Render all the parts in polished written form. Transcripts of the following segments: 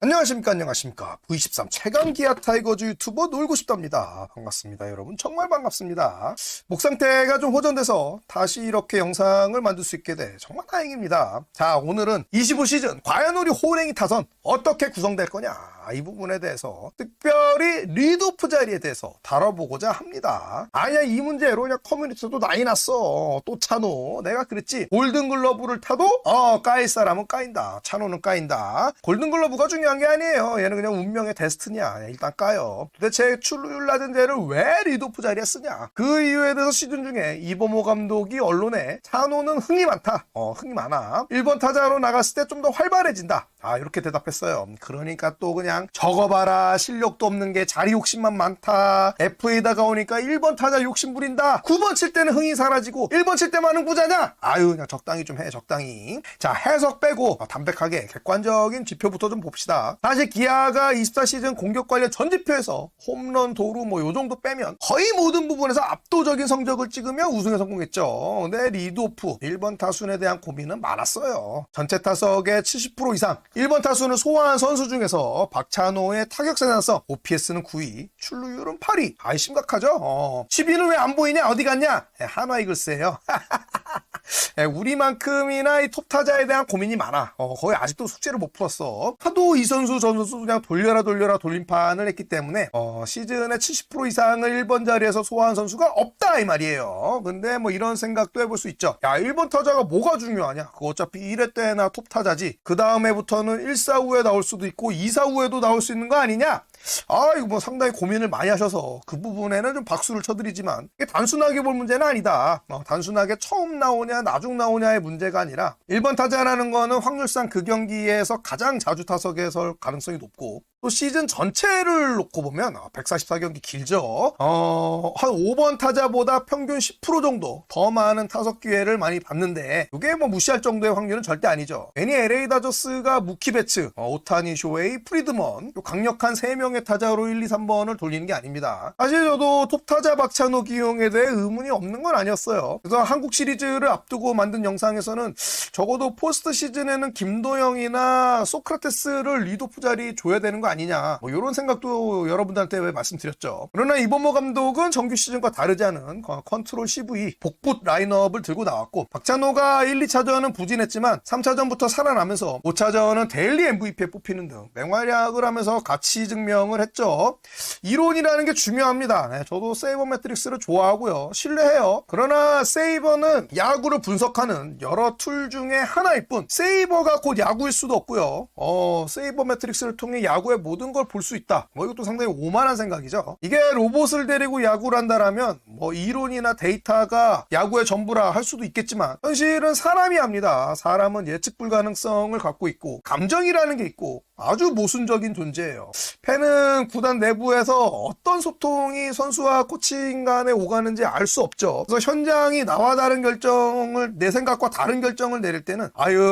안녕하십니까 V13 최강 기아 타이거즈 유튜버 놀고 싶답니다. 반갑습니다 여러분, 정말 반갑습니다. 목 상태가 좀 호전돼서 다시 이렇게 영상을 만들 수 있게 돼 정말 다행입니다. 자, 오늘은 25시즌 과연 우리 호랭이 타선 어떻게 구성될 거냐, 이 부분에 대해서 특별히 리드오프 자리에 대해서 다뤄보고자 합니다. 아니야, 이 문제로 그냥 커뮤니티에도 난리 났어. 또 찬호, 내가 그랬지, 골든글러브를 타도 까일 사람은 까인다, 찬호는 까인다. 골든글러브가 중요한 게 아니에요. 얘는 그냥 운명의 데스티니야. 일단 까요. 도대체 출루율 낮은 데를 왜 리드오프 자리에 쓰냐, 그 이유에 대해서 시즌 중에 이범호 감독이 언론에 찬호는 흥이 많다, 흥이 많아, 1번 타자로 나갔을 때 좀 더 활발해진다, 이렇게 대답했어요. 그러니까 또 그냥 적어봐라, 실력도 없는 게 자리 욕심만 많다, FA다가 오니까 1번 타자 욕심 부린다, 9번 칠 때는 흥이 사라지고 1번 칠 때만 흥부자냐, 그냥 적당히 좀 해, 적당히. 자, 해석 빼고 담백하게 객관적인 지표부터 좀 봅시다. 사실 기아가 24시즌 공격 관련 전 지표에서 홈런, 도루 요 정도 빼면 거의 모든 부분에서 압도적인 성적을 찍으며 우승에 성공했죠. 근데 리드오프 1번 타순에 대한 고민은 많았어요. 전체 타석의 70% 이상 1번 타순을 소화한 선수 중에서 박찬호의 타격 생산성 OPS는 9위, 출루율은 8위. 심각하죠. 10위는 왜 안 보이냐, 어디 갔냐, 한화 이글스예요. 우리만큼이나 이 톱타자에 대한 고민이 많아. 거의 아직도 숙제를 못 풀었어. 하도 이 선수 저 선수 그냥 돌려라 돌림판을 했기 때문에 시즌의 70% 이상을 1번 자리에서 소화한 선수가 없다, 이 말이에요. 근데 이런 생각도 해볼 수 있죠. 1번 타자가 뭐가 중요하냐, 그거 어차피 1회 때나 톱타자지. 그 다음에부터는 1사후에 나올 수도 있고 2사후에도 나올 수 있는 거 아니냐. 이거 상당히 고민을 많이 하셔서 그 부분에는 좀 박수를 쳐드리지만, 이게 단순하게 볼 문제는 아니다. 단순하게 처음 나오냐 나중 나오냐의 문제가 아니라 1번 타자라는 거는 확률상 그 경기에서 가장 자주 타석에 설 가능성이 높고, 또 시즌 전체를 놓고 보면 144경기 길죠. 한 5번 타자보다 평균 10% 정도 더 많은 타석 기회를 많이 받는데, 이게 무시할 정도의 확률은 절대 아니죠. 괜히 LA 다저스가 무키 베츠, 오타니, 쇼헤이, 프리드먼, 강력한 3명의 타자로 1, 2, 3번을 돌리는 게 아닙니다. 사실 저도 톱타자 박찬호 기용에 대해 의문이 없는 건 아니었어요. 그래서 한국 시리즈를 앞두고 만든 영상에서는 적어도 포스트 시즌에는 김도영이나 소크라테스를 리드오프 자리 줘야 되는 거 아니냐, 이런 생각도 여러분들한테 말씀드렸죠. 그러나 이범호 감독은 정규 시즌과 다르지 않은 컨트롤 CV 복붙 라인업을 들고 나왔고, 박찬호가 1, 2차전은 부진했지만 3차전부터 살아나면서 5차전은 데일리 MVP에 뽑히는 등 맹활약을 하면서 가치 증명을 했죠. 이론이라는 게 중요합니다. 저도 세이버 매트릭스를 좋아하고요, 신뢰해요. 그러나 세이버는 야구를 분석하는 여러 툴 중에 하나일 뿐, 세이버가 곧 야구일 수도 없고요. 세이버 매트릭스를 통해 야구의 모든 걸 볼 수 있다, 이것도 상당히 오만한 생각이죠. 이게 로봇을 데리고 야구를 한다라면 이론이나 데이터가 야구의 전부라 할 수도 있겠지만, 현실은 사람이 합니다. 사람은 예측 불가능성을 갖고 있고 감정이라는 게 있고 아주 모순적인 존재예요. 팬은 구단 내부에서 어떤 소통이 선수와 코칭 간에 오가는지 알 수 없죠. 그래서 현장이 나와 다른 결정을, 내 생각과 다른 결정을 내릴 때는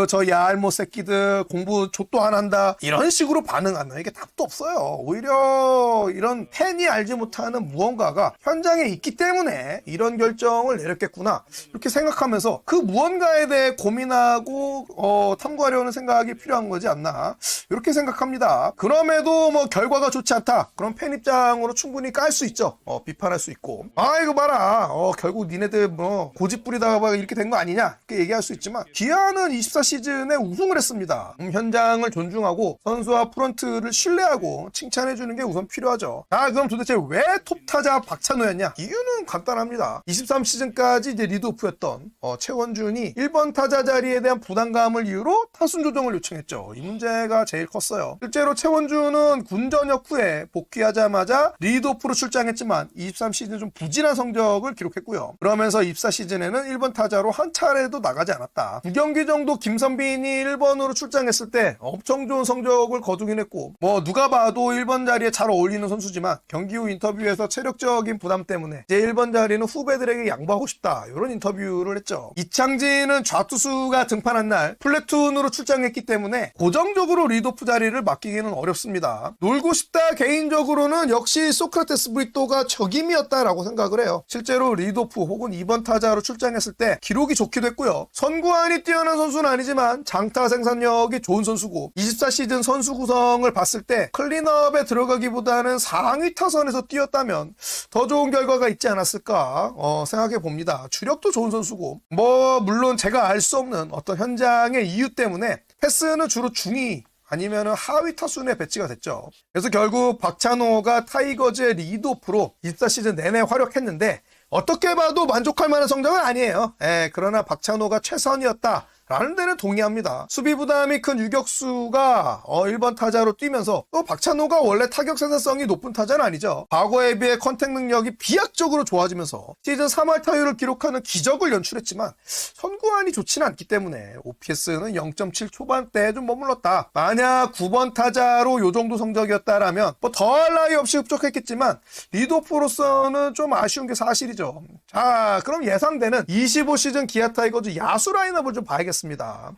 저 야알못 새끼들 공부 족도 안 한다, 이런 식으로 반응하면 이게 답도 없어요. 오히려 이런 팬이 알지 못하는 무언가가 현장에 있기 때문에 이런 결정을 내렸겠구나, 이렇게 생각하면서 그 무언가에 대해 고민하고 탐구하려는 생각이 필요한 거지 않나, 이렇게 생각합니다. 그럼에도 결과가 좋지 않다, 그럼 팬 입장으로 충분히 깔 수 있죠. 비판할 수 있고, 이거 봐라, 결국 니네들 고집 부리다가 이렇게 된 거 아니냐, 이렇게 얘기할 수 있지만, 기아는 24시즌에 우승을 했습니다. 현장을 존중하고 선수와 프런트를 신뢰하고 칭찬해주는 게 우선 필요하죠. 그럼 도대체 왜 톱타자 박찬호였냐? 이유는 간단합니다. 23시즌까지 이제 리드오프였던 최원준이 1번 타자 자리에 대한 부담감을 이유로 타순 조정을 요청했죠. 이 문제가 제일 컸어요. 실제로 최원준은 군 전역 후에 복귀하자마자 리드오프로 출장했지만 23시즌 좀 부진한 성적을 기록했고요. 그러면서 24시즌에는 1번 타자로 한 차례도 나가지 않았다. 9경기 정도 김선빈이 1번으로 출장했을 때 엄청 좋은 성적을 거두긴 했고, 누가 봐도 1번 자리에 잘 어울리는 선수지만 경기 후 인터뷰에서 체력적인 부담 때문에 이제 1번 자리는 후배들에게 양보하고 싶다, 이런 인터뷰를 했죠. 이창진은 좌투수가 등판한 날 플래툰으로 출장했기 때문에 고정적으로 리드오프 리도프 자리를 맡기기는 어렵습니다. 놀고 싶다 개인적으로는 역시 소크라테스 브리또가 적임이었다라고 생각을 해요. 실제로 리도프 혹은 2번 타자로 출장했을 때 기록이 좋기도 했고요. 선구안이 뛰어난 선수는 아니지만 장타 생산력이 좋은 선수고 24시즌 선수 구성을 봤을 때 클린업에 들어가기보다는 상위 타선에서 뛰었다면 더 좋은 결과가 있지 않았을까 생각해 봅니다. 주력도 좋은 선수고 물론 제가 알 수 없는 어떤 현장의 이유 때문에 패스는 주로 중위 아니면 하위 타순에 배치가 됐죠. 그래서 결국 박찬호가 타이거즈의 리드오프로 24시즌 내내 활약했는데 어떻게 봐도 만족할 만한 성적은 아니에요. 그러나 박찬호가 최선이었다 라는 데는 동의합니다. 수비 부담이 큰 유격수가 1번 타자로 뛰면서 또 박찬호가 원래 타격 생산성이 높은 타자는 아니죠. 과거에 비해 컨택 능력이 비약적으로 좋아지면서 시즌 3할 타율을 기록하는 기적을 연출했지만 선구안이 좋지는 않기 때문에 OPS는 0.7 초반대에 좀 머물렀다. 만약 9번 타자로 요 정도 성적이었다라면 더할 나위 없이 흡족했겠지만 리드오프로서는 좀 아쉬운 게 사실이죠. 자, 그럼 예상되는 25시즌 기아 타이거즈 야수 라인업을 좀 봐야겠습니다.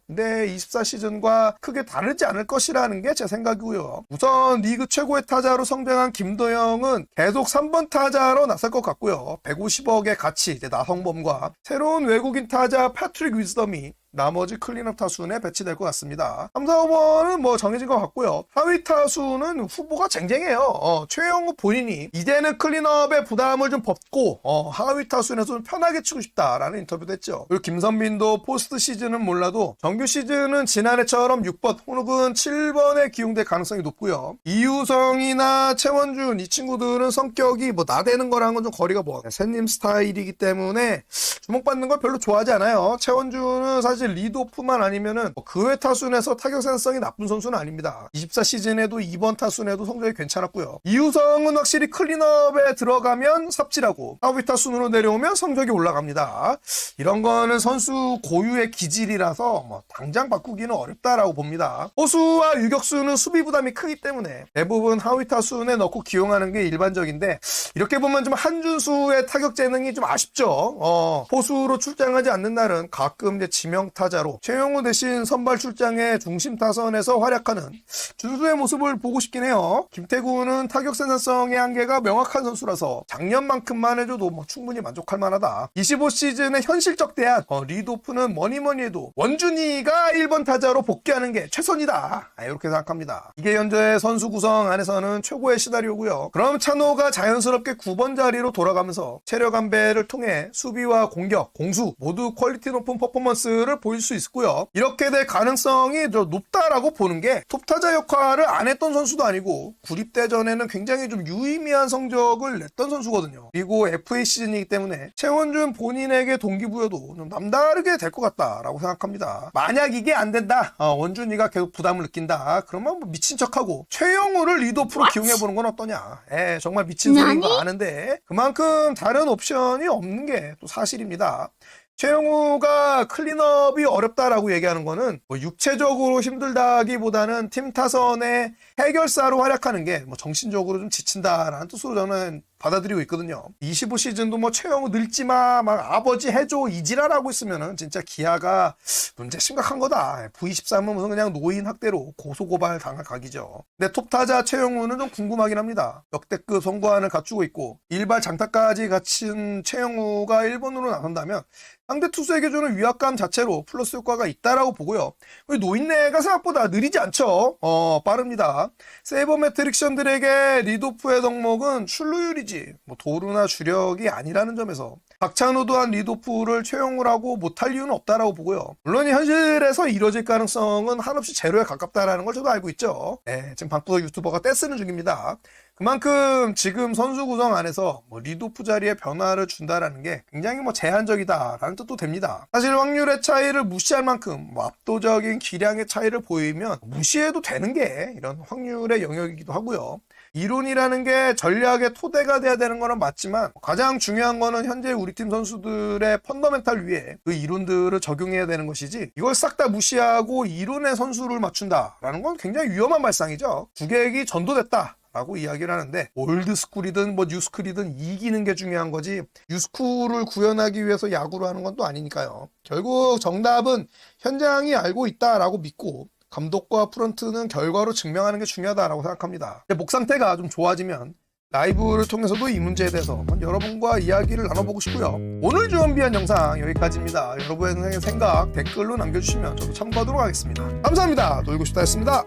근데 24시즌과 크게 다르지 않을 것이라는 게 제 생각이고요. 우선 리그 최고의 타자로 성장한 김도영은 계속 3번 타자로 나설 것 같고요. 150억의 가치 나성범과 새로운 외국인 타자 패트릭 위즈덤이 나머지 클린업 타순에 배치될 것 같습니다. 3, 4, 5번은 정해진 것 같고요. 하위 타순은 후보가 쟁쟁해요. 최영우 본인이 이제는 클린업의 부담을 좀 벗고 하위 타순에서 좀 편하게 치고 싶다라는 인터뷰도 했죠. 그리고 김선빈도 포스트 시즌은 몰라도 정규 시즌은 지난해처럼 6번 혹은 7번에 기용될 가능성이 높고요. 이유성이나 최원준 이 친구들은 성격이 나대는 거랑은 좀 거리가 샌님 스타일이기 때문에 주목받는 걸 별로 좋아하지 않아요. 최원준은 사실 리드오프만 아니면은 그 외 타순에서 타격 생산성이 나쁜 선수는 아닙니다. 24시즌에도 2번 타순에도 성적이 괜찮았고요. 이우성은 확실히 클린업에 들어가면 삽질하고 하위 타순으로 내려오면 성적이 올라갑니다. 이런 거는 선수 고유의 기질이라서 당장 바꾸기는 어렵다라고 봅니다. 포수와 유격수는 수비 부담이 크기 때문에 대부분 하위 타순에 넣고 기용하는 게 일반적인데 이렇게 보면 좀 한준수의 타격 재능이 좀 아쉽죠. 포수로 출장하지 않는 날은 가끔 지명 타자로 최영우 대신 선발 출장의 중심 타선에서 활약하는 준수의 모습을 보고 싶긴 해요. 김태구는 타격 생산성의 한계가 명확한 선수라서 작년만큼만 해줘도 충분히 만족할 만하다. 25시즌의 현실적 대안 리드오프는 뭐니뭐니 해도 원준이가 1번 타자로 복귀하는 게 최선이다. 이렇게 생각합니다. 이게 현재 선수 구성 안에서는 최고의 시나리오고요. 그럼 찬호가 자연스럽게 9번 자리로 돌아가면서 체력 안배를 통해 수비와 공격, 공수 모두 퀄리티 높은 퍼포먼스를 보일 수 있고요. 이렇게 될 가능성이 높다라고 보는 게 톱타자 역할을 안 했던 선수도 아니고 구립대전에는 굉장히 좀 유의미한 성적을 냈던 선수거든요. 그리고 FA 시즌이기 때문에 최원준 본인에게 동기부여도 좀 남다르게 될 것 같다라고 생각합니다. 만약 이게 안 된다, 원준이가 계속 부담을 느낀다, 그러면 미친 척하고 최영우를 리드오프로 기용해보는 건 어떠냐. 정말 미친 소리인 거 아는데 그만큼 다른 옵션이 없는 게 또 사실입니다. 최영우가 클린업이 어렵다라고 얘기하는 거는 육체적으로 힘들다기보다는 팀 타선의 해결사로 활약하는 게 정신적으로 좀 지친다라는 뜻으로 저는 받아들이고 있거든요. 25시즌도 최영우 늙지마 아버지 해줘 이지랄하고 있으면은 진짜 기아가 문제 심각한 거다. V13은 무슨 그냥 노인 학대로 고소고발 당할 각이죠. 근데 톱타자 최영우는 좀 궁금하긴 합니다. 역대급 선구안을 갖추고 있고 일발 장타까지 갖춘 최영우가 1번으로 나선다면 상대 투수에게 주는 위압감 자체로 플러스 효과가 있다라고 보고요. 노인네가 생각보다 느리지 않죠. 빠릅니다. 세이버매트릭션들에게 리드오프의 덕목은 출루율이지 도루나 주력이 아니라는 점에서 박찬호 또한 리드오프를 최영우라고 못할 이유는 없다라고 보고요. 물론 현실에서 이뤄질 가능성은 한없이 제로에 가깝다라는 걸 저도 알고 있죠. 지금 방구석 유튜버가 떼쓰는 중입니다. 그만큼 지금 선수 구성 안에서 리드오프 자리에 변화를 준다라는 게 굉장히 제한적이다라는 뜻도 됩니다. 사실 확률의 차이를 무시할 만큼 압도적인 기량의 차이를 보이면 무시해도 되는 게 이런 확률의 영역이기도 하고요. 이론이라는 게 전략의 토대가 돼야 되는 거는 맞지만 가장 중요한 거는 현재 우리 팀 선수들의 펀더멘탈 위에 그 이론들을 적용해야 되는 것이지 이걸 싹 다 무시하고 이론의 선수를 맞춘다라는 건 굉장히 위험한 발상이죠. 주객이 전도됐다 라고 이야기를 하는데 올드스쿨이든 뉴스쿨이든 이기는 게 중요한 거지 뉴스쿨을 구현하기 위해서 야구를 하는 건 또 아니니까요. 결국 정답은 현장이 알고 있다라고 믿고 감독과 프런트는 결과로 증명하는 게 중요하다라고 생각합니다. 목 상태가 좀 좋아지면 라이브를 통해서도 이 문제에 대해서 한번 여러분과 이야기를 나눠보고 싶고요. 오늘 준비한 영상 여기까지입니다. 여러분의 생각 댓글로 남겨주시면 저도 참고하도록 하겠습니다. 감사합니다. 놀고 싶다 했습니다.